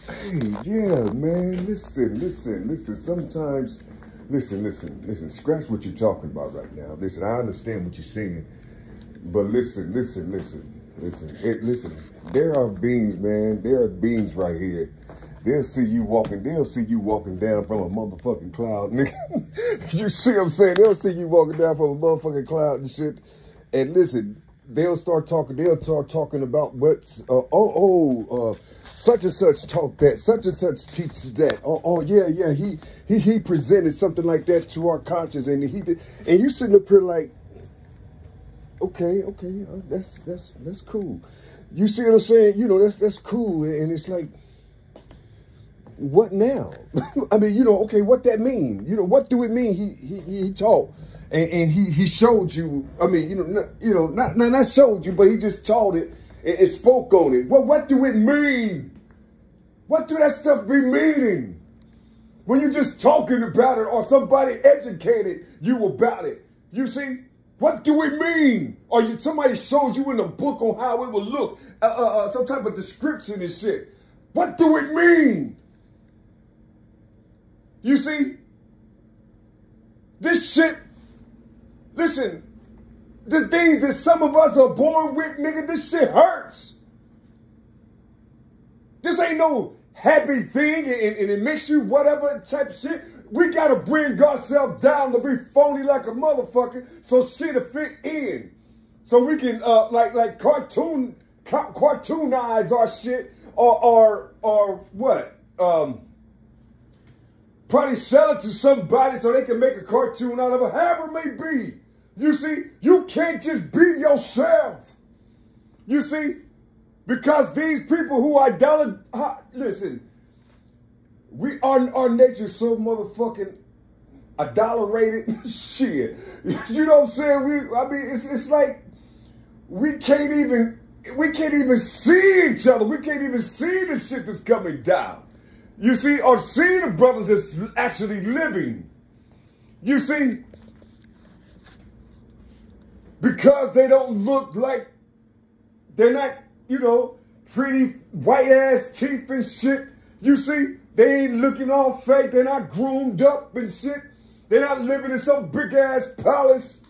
Hey, yeah, man. Listen. Sometimes, listen. Scratch what you're talking about right now. Listen, I understand what you're saying, but listen. There are beings, man. There are beings right here. They'll see you walking down from a motherfucking cloud, nigga. You see what I'm saying? They'll see you walking down from a motherfucking cloud and shit. And listen, they'll start talking about what's, such and such taught that, such and such teaches that. Yeah, he presented something like that to our conscience, and he did, and you sitting up here like, okay, that's cool. You see what I'm saying? You know, that's cool, and it's like, what now? I mean, you know, okay, what that mean? You know, what do it mean? He taught, and he showed you. I mean, not showed you, but he just taught it and spoke on it. Well, what do it mean? What do that stuff be meaning? When you just talking about it, or somebody educated you about it, you see, what do it mean? Or somebody showed you in a book on how it would look, some type of description and shit. What do it mean? You see, this shit, listen, the things that some of us are born with, nigga, this shit hurts. This ain't no happy thing, and it makes you whatever type of shit. We got to bring ourselves down to be phony like a motherfucker so shit will fit in. So we can, like cartoonize our shit or what? Probably sell it to somebody so they can make a cartoon out of it, however it may be. You see, you can't just be yourself. You see, because these people who listen, our nature's so motherfucking adulterated. Shit. You know what I'm saying? It's like we can't even see each other. We can't even see the shit that's coming down. You see, or see the brothers that's actually living. You see, because they don't look like, they're not, pretty white ass teeth and shit. You see, they ain't looking all fake. They're not groomed up and shit. They're not living in some big ass palace.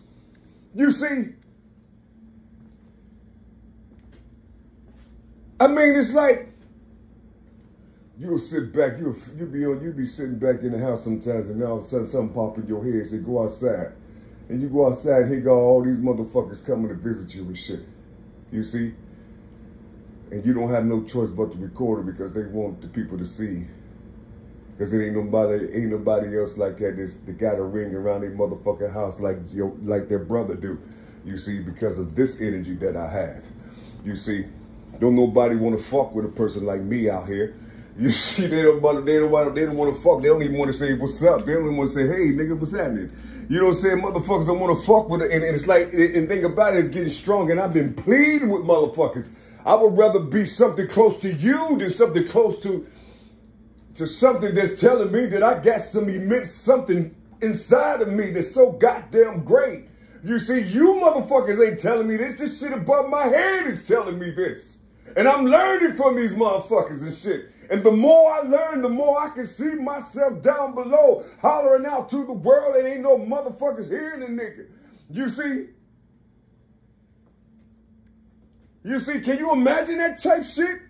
You see, I mean, it's like, you'll sit back, you'll be sitting back in the house sometimes, and all of a sudden something pop in your head and say, go outside. And you go outside, and here go all these motherfuckers coming to visit you and shit. You see? And you don't have no choice but to record it because they want the people to see. Because there ain't nobody else like that got a ring around their motherfucking house like their brother do. You see, because of this energy that I have. You see, don't nobody want to fuck with a person like me out here. You see, they don't want to fuck. They don't even want to say what's up. They don't even want to say, hey, nigga, what's happening? You know what I'm saying? Motherfuckers don't want to fuck with it. And it's like, and think about it, it's getting strong. And I've been pleading with motherfuckers. I would rather be something close to you than something close to something that's telling me that I got some immense something inside of me that's so goddamn great. You see, you motherfuckers ain't telling me this. This shit above my head is telling me this. And I'm learning from these motherfuckers and shit. And the more I learn, the more I can see myself down below, hollering out to the world, and ain't no motherfuckers hearing the nigga. You see? You see, can you imagine that type shit?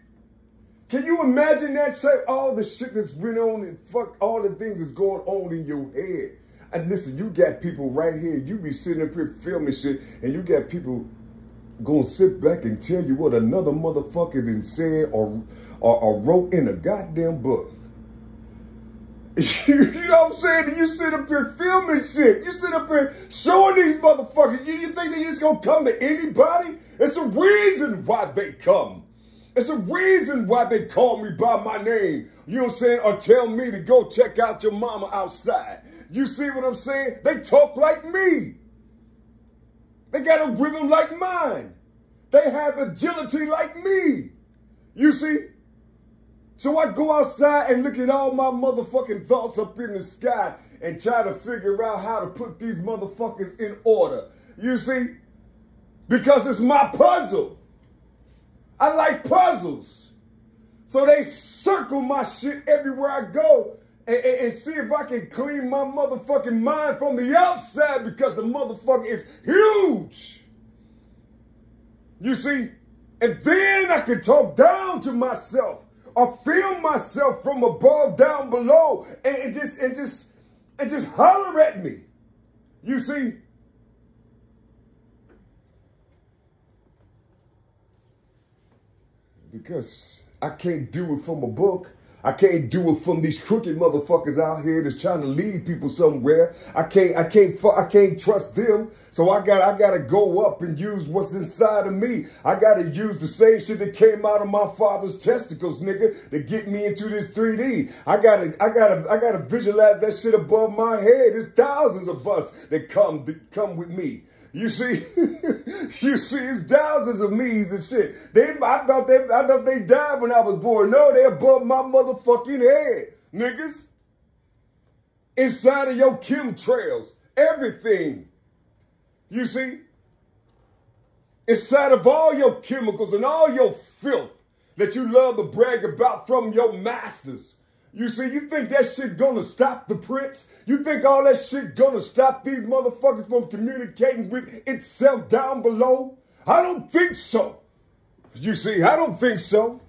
Can you imagine that type, all the shit that's been on and fuck all the things that's going on in your head? And listen, you got people right here, you be sitting up here filming shit, and you got people gonna sit back and tell you what another motherfucker done said or wrote in a goddamn book. You know what I'm saying? And you sit up here filming shit. You sit up here showing these motherfuckers. You think they just gonna come to anybody? It's a reason why they come. It's a reason why they call me by my name. You know what I'm saying? Or tell me to go check out your mama outside. You see what I'm saying? They talk like me. They got a rhythm like mine. They have agility like me. You see? So I go outside and look at all my motherfucking thoughts up in the sky and try to figure out how to put these motherfuckers in order. You see? Because it's my puzzle. I like puzzles. So they circle my shit everywhere I go and see if I can clean my motherfucking mind from the outside because the motherfucker is huge. You see? And then I can talk down to myself or feel myself from above down below and just holler at me. You see? Because I can't do it from a book. I can't do it from these crooked motherfuckers out here that's trying to lead people somewhere. I can't trust them. So I gotta go up and use what's inside of me. I gotta use the same shit that came out of my father's testicles, nigga, to get me into this 3D. I gotta visualize that shit above my head. There's thousands of us that come with me. You see, it's thousands of me's and shit. I thought they died when I was born. No, they above my motherfucking head, niggas. Inside of your chemtrails, everything. You see, inside of all your chemicals and all your filth that you love to brag about from your masters. You see, you think that shit gonna stop the prince? You think all that shit gonna stop these motherfuckers from communicating with itself down below? I don't think so. You see, I don't think so.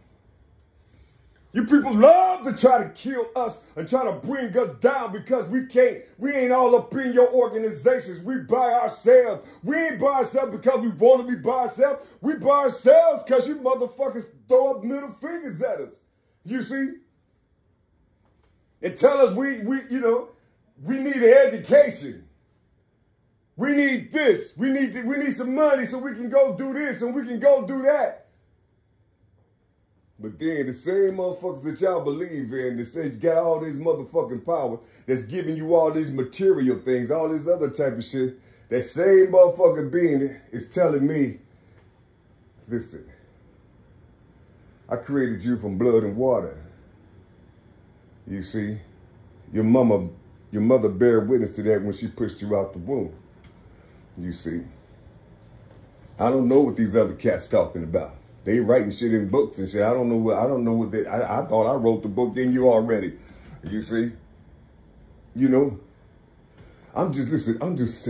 You people love to try to kill us and try to bring us down because we ain't all up in your organizations. We by ourselves. We ain't by ourselves because we want to be by ourselves. We by ourselves because you motherfuckers throw up middle fingers at us. You see? And tell us we need an education. We need this. We need some money so we can go do this and we can go do that. But then the same motherfuckers that y'all believe in that say you got all this motherfucking power that's giving you all these material things, all this other type of shit, that same motherfucking being is telling me, listen, I created you from blood and water. You see, your mother bear witness to that when she pushed you out the womb. You see, I don't know what these other cats talking about. They writing shit in books and shit. I don't know what they, I thought I wrote the book in you already. You see, you know, I'm just saying. I'm just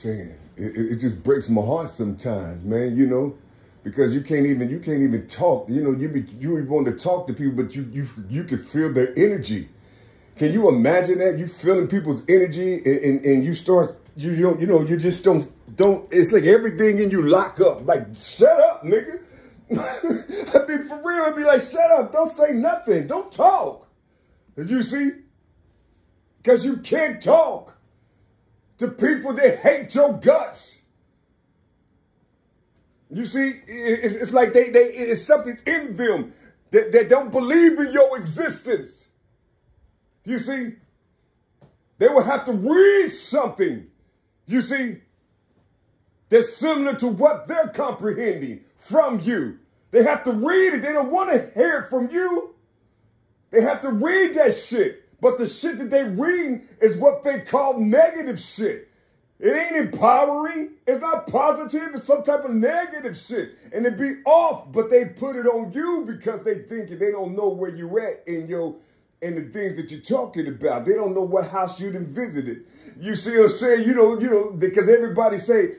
saying. It just breaks my heart sometimes, man, you know. Because you can't even talk. You know, you want to talk to people, but you can feel their energy. Can you imagine that? You feeling people's energy and you start, you just don't, it's like everything in you lock up. Like, shut up, nigga. I mean, for real, it'd be like, shut up. Don't say nothing. Don't talk. You see? Because you can't talk to people that hate your guts. You see, it's like it's something in them that don't believe in your existence. You see, they will have to read something, you see, that's similar to what they're comprehending from you. They have to read it. They don't want to hear it from you. They have to read that shit. But the shit that they read is what they call negative shit. It ain't empowering. It's not positive. It's some type of negative shit. And it be off, but they put it on you because they think they don't know where you're at in the things that you're talking about. They don't know what house you done visited. You see what I'm saying? You know, because everybody say,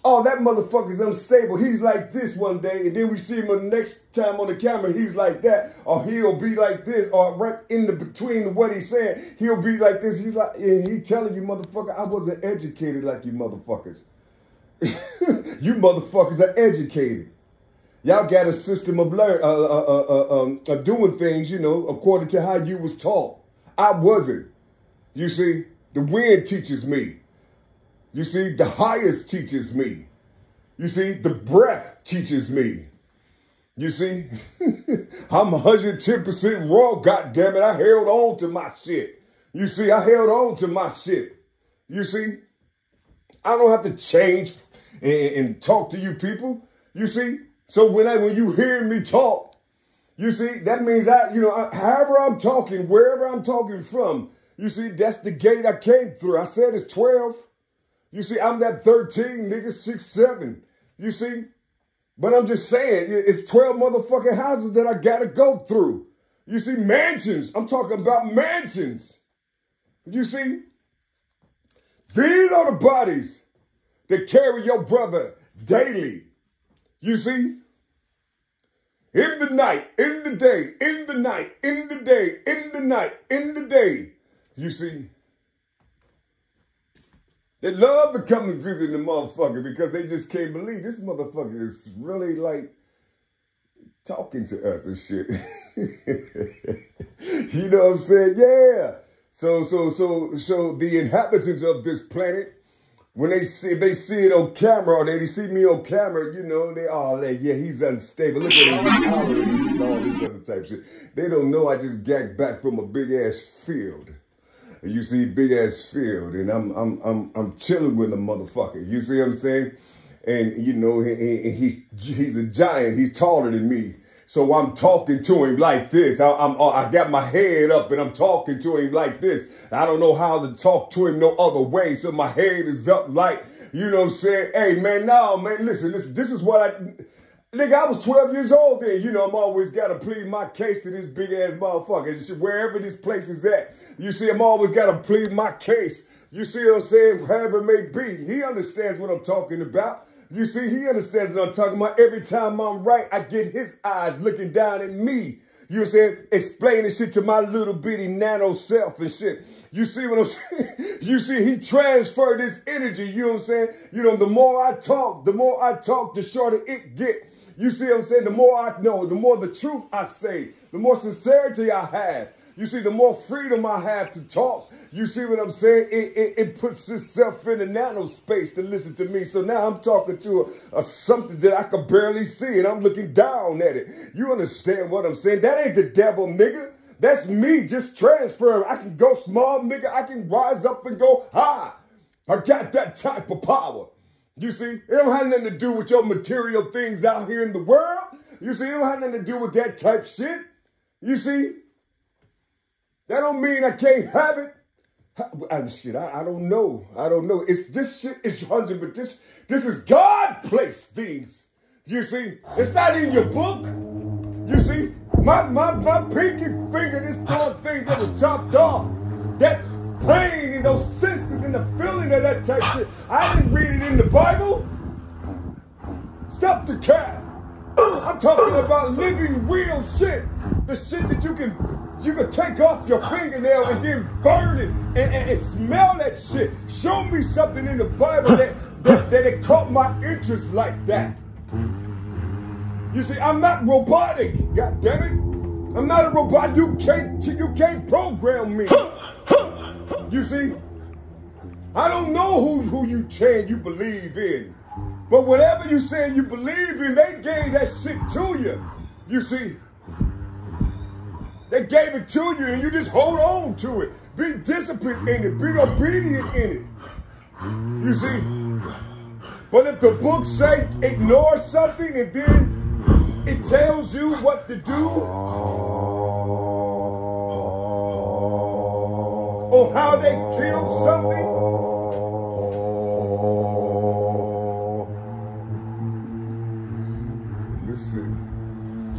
oh, that motherfucker's unstable. He's like this one day, and then we see him the next time on the camera, he's like that, or he'll be like this, or right in the between what he's saying, he'll be like this. He's like, and he telling you, motherfucker, I wasn't educated like you motherfuckers. You motherfuckers are educated. Y'all got a system of doing things, you know, according to how you was taught. I wasn't. You see, the wind teaches me. You see, the highest teaches me. You see, the breath teaches me. You see, I'm 110% raw, goddammit. I held on to my shit. You see, I held on to my shit. You see, I don't have to change and talk to you people. You see, so when you hear me talk, you see, that means however I'm talking, wherever I'm talking from, you see, that's the gate I came through. I said it's 12. You see, I'm that 13, nigga, 6'7". You see? But I'm just saying, it's 12 motherfucking houses that I gotta go through. You see, mansions. I'm talking about mansions. You see, these are the bodies that carry your brother daily. You see, in the night, in the day, in the night, in the day, in the night, in the day. You see, they love to come and visit the motherfucker because they just can't believe this motherfucker is really like talking to us and shit. You know what I'm saying? Yeah. So the inhabitants of this planet, when they see it on camera or they see me on camera, you know, they all like, yeah, he's unstable. Look at him, he's hollering, he's all this other type shit. They don't know I just gagged back from a big ass field. You see, big ass field, and I'm chilling with a motherfucker. You see what I'm saying? And you know, he's a giant. He's taller than me. So I'm talking to him like this. I got my head up and I'm talking to him like this. I don't know how to talk to him no other way. So my head is up like, you know what I'm saying? Hey, man, no, man, listen, this is what nigga, I was 12 years old then. You know, I'm always got to plead my case to this big-ass motherfucker. Wherever this place is at, you see, I'm always got to plead my case. You see what I'm saying? However it may be. He understands what I'm talking about. You see, he understands what I'm talking about. Every time I'm right, I get his eyes looking down at me. You know what I'm saying? Explaining shit to my little bitty nano self and shit. You see what I'm saying? You see, he transferred this energy. You know what I'm saying? You know, the more I talk, the shorter it get. You see what I'm saying? The more I know, the more the truth I say, the more sincerity I have. You see, the more freedom I have to talk. You see what I'm saying? It puts itself in a nano space to listen to me. So now I'm talking to something that I could barely see, and I'm looking down at it. You understand what I'm saying? That ain't the devil, nigga. That's me just transferring. I can go small, nigga. I can rise up and go high. I got that type of power. You see, it don't have nothing to do with your material things out here in the world. You see, it don't have nothing to do with that type shit. You see, that don't mean I can't have it. Shit, I don't know. I don't know. It's this shit is 100, but this is God placed things. You see, it's not in your book. You see, my pinky finger, this thumb thing that was chopped off, that pain and those senses and the feeling of that type shit. I didn't read it in the Bible. Stop the cat. I'm talking about living real shit. The shit that you can take off your fingernail and then burn it and smell that shit. Show me something in the Bible that it caught my interest like that. You see, I'm not robotic, God damn it. I'm not a robot. You can't program me. You see, I don't know who you saying you believe in. But whatever you saying you believe in, they gave that shit to you. You see, they gave it to you and you just hold on to it. Be disciplined in it. Be obedient in it. You see, but if the book say ignore something and then it tells you what to do, or how they killed something,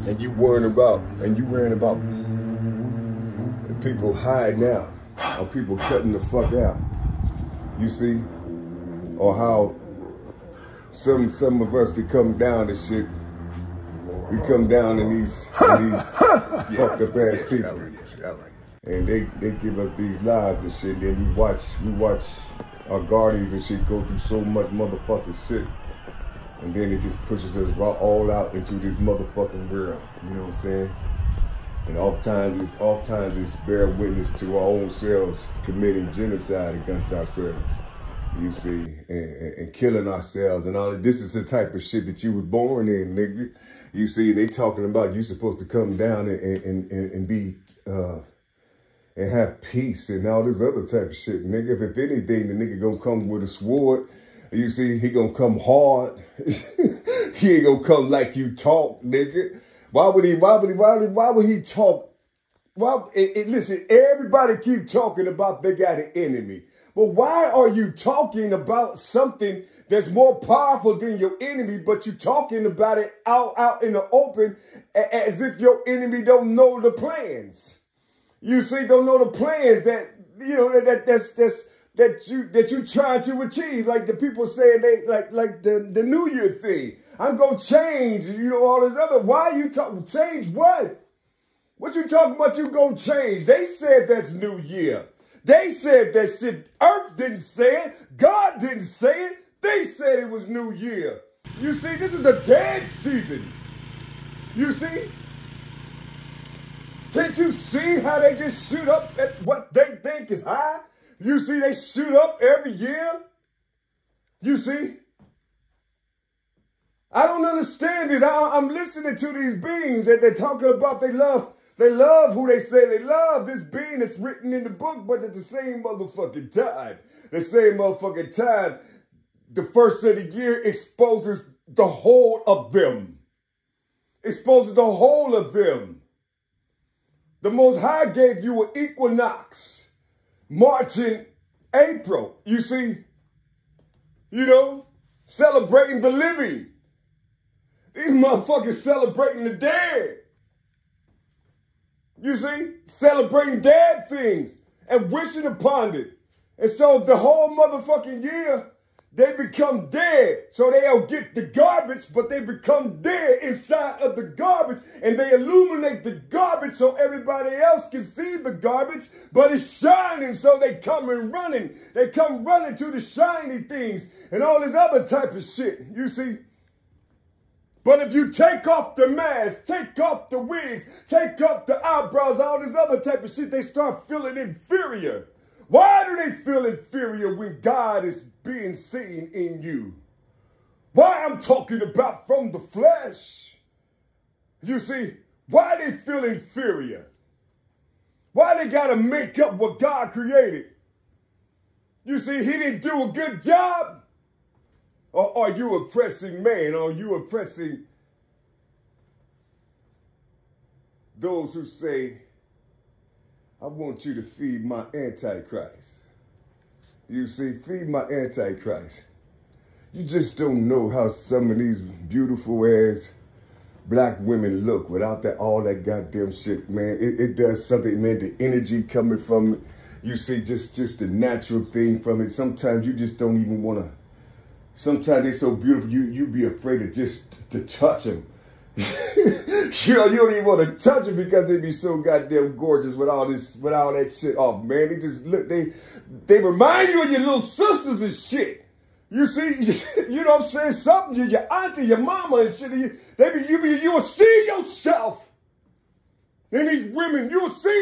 and you worrying about people hiding out or people cutting the fuck out. You see, or how some of us that come down to shit, we come down in these fucked up ass people, and they give us these lives and shit. Then we watch our guardians and shit go through so much motherfucking shit. And then it just pushes us all out into this motherfucking world. You know what I'm saying? And oftentimes it's bear witness to our own selves committing genocide against ourselves. You see, and killing ourselves and all that. This is the type of shit that you was born in, nigga. You see, they talking about you supposed to come down and be and have peace and all this other type of shit, nigga. If anything, the nigga gonna come with a sword. You see, he gonna come hard. He ain't gonna come like you talk, nigga. Why would he talk? Listen, everybody keep talking about they got an enemy. Well, why are you talking about something that's more powerful than your enemy, but you're talking about it out in the open as if your enemy don't know the plans? You see, don't know the plans that, you know, that you trying to achieve. Like the people saying like the New Year thing. I'm going to change, you know, all this other. Why are you talking? Change what? What you talking about you going to change? They said that's New Year. They said that shit. Earth didn't say it. God didn't say it. They said it was New Year. You see, this is the dead season. You see? Can't you see how they just shoot up at what they think is high? You see, they shoot up every year. You see? I don't understand this. I'm listening to these beings that they're talking about. They love who they say they love. This being that's written in the book, but at the same motherfucking time, the first of the year exposes the whole of them. Exposes the whole of them. The Most High gave you an equinox, March and April, you see, you know, celebrating the living. These motherfuckers celebrating the dead. You see, celebrating dead things and wishing upon it. And so the whole motherfucking year, they become dead. So they don't get the garbage, but they become dead inside of the garbage. And they illuminate the garbage so everybody else can see the garbage, but it's shining. So they come and running. They come running to the shiny things and all this other type of shit, you see. But if you take off the mask, take off the wigs, take off the eyebrows, all this other type of shit, they start feeling inferior. Why do they feel inferior when God is being seen in you? Why I'm talking about from the flesh. You see, why they feel inferior? Why they got to make up what God created? You see, he didn't do a good job? Or are you oppressing man? Or are you oppressing those who say, I want you to feed my Antichrist? You see, feed my Antichrist. You just don't know how some of these beautiful ass black women look without that all that goddamn shit, man. It does something, man. The energy coming from it. You see, just the natural thing from it. Sometimes you just don't even want to. Sometimes they're so beautiful, you be afraid of just to touch them. You don't even want to touch them because they be so goddamn gorgeous with all that shit off, man. They just look, they remind you of your little sisters and shit. You see, you know what I'm saying? Something, your auntie, your mama and shit. You will see yourself in these women. You'll see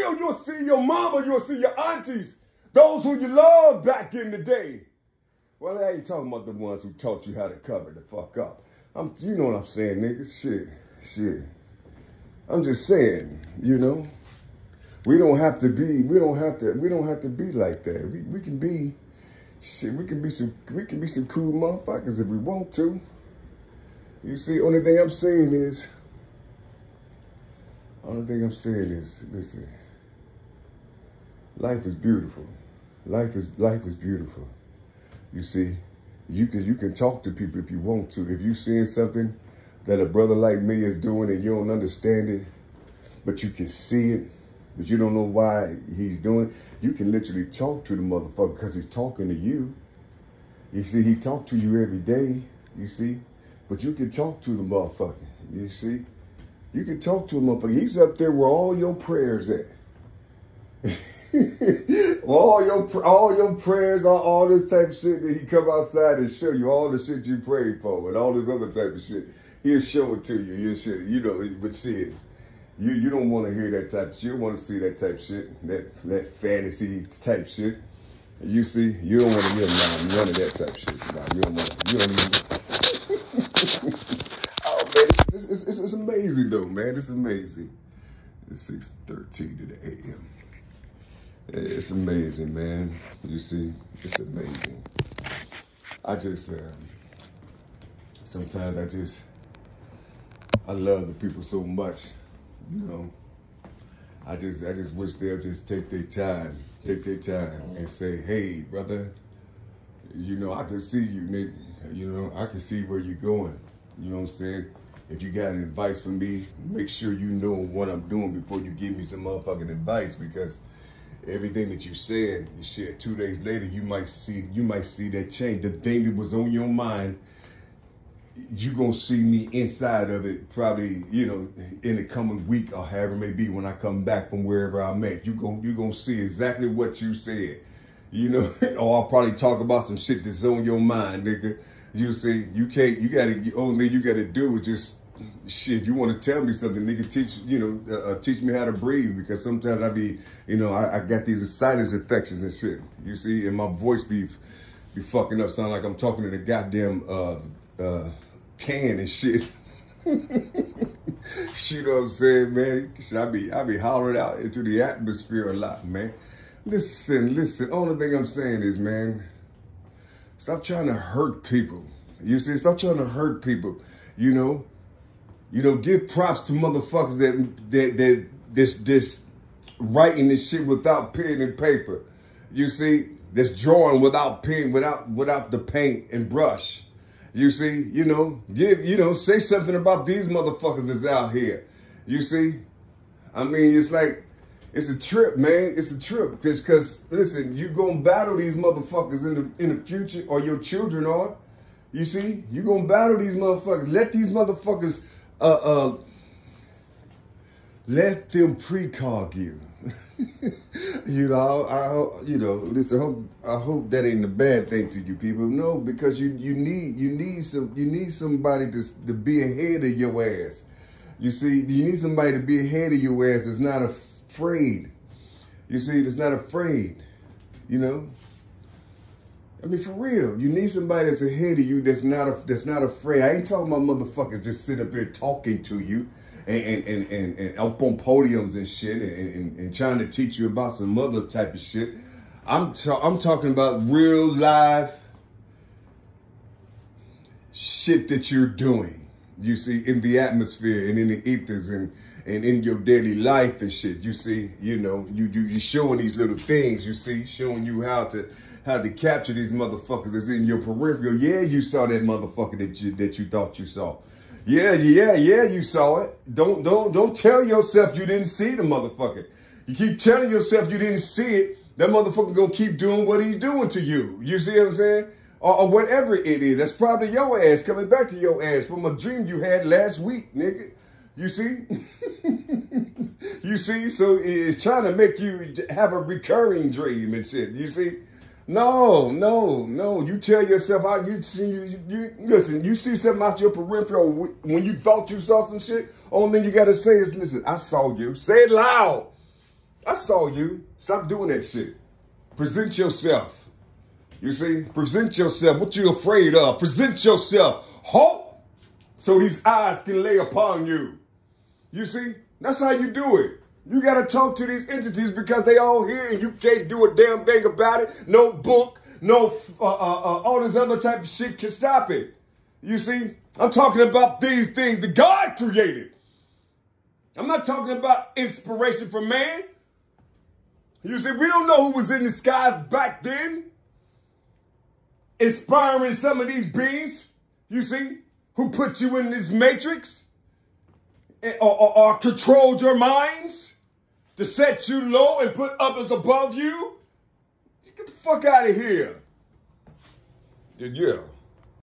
your mama, you'll see your aunties, those who you loved back in the day. Well, I ain't talking about the ones who taught you how to cover the fuck up. You know what I'm saying, nigga? Shit. I'm just saying, you know, we don't have to be like that. We can be, shit, we can be some cool motherfuckers if we want to. You see, only thing I'm saying is, listen, life is beautiful. Life is beautiful. You see, you can talk to people if you want to. If you're seeing something that a brother like me is doing and you don't understand it, but you can see it, but you don't know why he's doing it, you can literally talk to the motherfucker because he's talking to you. You see, he talks to you every day, you see, but you can talk to the motherfucker, you see. You can talk to a motherfucker. He's up there where all your prayers at. all your prayers, all this type of shit that he come outside and show you all the shit you prayed for and all this other type of shit. He'll show it to you. You know, but shit, you don't want to hear that type of shit. You don't want to see that type of shit, that fantasy type shit. You see, you don't want to hear none of that type of shit. No, you don't even. Oh man, it's amazing though, man. It's amazing. It's 6:13 to the a.m. It's amazing, man. You see, it's amazing. I just, sometimes I love the people so much, you know. I just wish they'll just take their time take their time and say, hey, brother, you know, I can see you, nigga. You know, I can see where you're going. You know what I'm saying? If you got any advice for me, make sure you know what I'm doing before you give me some motherfucking advice, because everything that you said, 2 days later, you might see that change. The thing that was on your mind, you gonna see me inside of it probably, you know, in the coming week or however it may be when I come back from wherever I'm at. You gonna see exactly what you said. You know, or I'll probably talk about some shit that's on your mind, nigga. You say, the only thing you gotta do is just, shit, you wanna tell me something, nigga, teach me how to breathe, because sometimes I be, you know, I got these sinus infections and shit, you see, and my voice be fucking up, sound like I'm talking to the goddamn, can and shit. You know what I'm saying, man? I be hollering out into the atmosphere a lot, man. Listen, only thing I'm saying is, man, stop trying to hurt people. You see, stop trying to hurt people. You know, give props to motherfuckers that this writing this shit without pen and paper. You see, that's drawing without pen, without the paint and brush. You see, say something about these motherfuckers that's out here. You see, I mean, it's like, it's a trip, man. It's a trip. Because listen, you gonna battle these motherfuckers in the future, or your children are. You see, you gonna battle these motherfuckers. Let these motherfuckers, let them precog you. Listen, I hope that ain't a bad thing to you people. No, because you need somebody to be ahead of your ass. You see, you need somebody to be ahead of your ass that's not afraid. You see, that's not afraid. You know, I mean, for real, you need somebody that's ahead of you that's not afraid. I ain't talking about motherfuckers just sit up here talking to you and up on podiums and shit and trying to teach you about some other type of shit. I'm talking about real live shit that you're doing. You see, in the atmosphere and in the ethers and in your daily life and shit. You see, you showing these little things. You see, showing you how to capture these motherfuckers that's in your peripheral. Yeah, you saw that motherfucker that you thought you saw. Yeah, you saw it. Don't tell yourself you didn't see the motherfucker. You keep telling yourself you didn't see it, that motherfucker gonna keep doing what he's doing to you. You see what I'm saying? Or whatever it is. That's probably your ass coming back to your ass from a dream you had last week, nigga. You see? You see? So it's trying to make you have a recurring dream and shit. You see? No. You tell yourself, listen, you see something out your peripheral when you thought you saw some shit, only thing you got to say is, listen, I saw you. Say it loud. I saw you. Stop doing that shit. Present yourself. You see? Present yourself. What you afraid of? Present yourself. Hope so these eyes can lay upon you. You see? That's how you do it. You got to talk to these entities because they all here and you can't do a damn thing about it. No book, no all this other type of shit can stop it. You see? I'm talking about these things that God created. I'm not talking about inspiration from man. You see, we don't know who was in the skies back then, inspiring some of these beings, you see, who put you in this matrix or controlled your minds to set you low and put others above you. Get the fuck out of here. Yeah.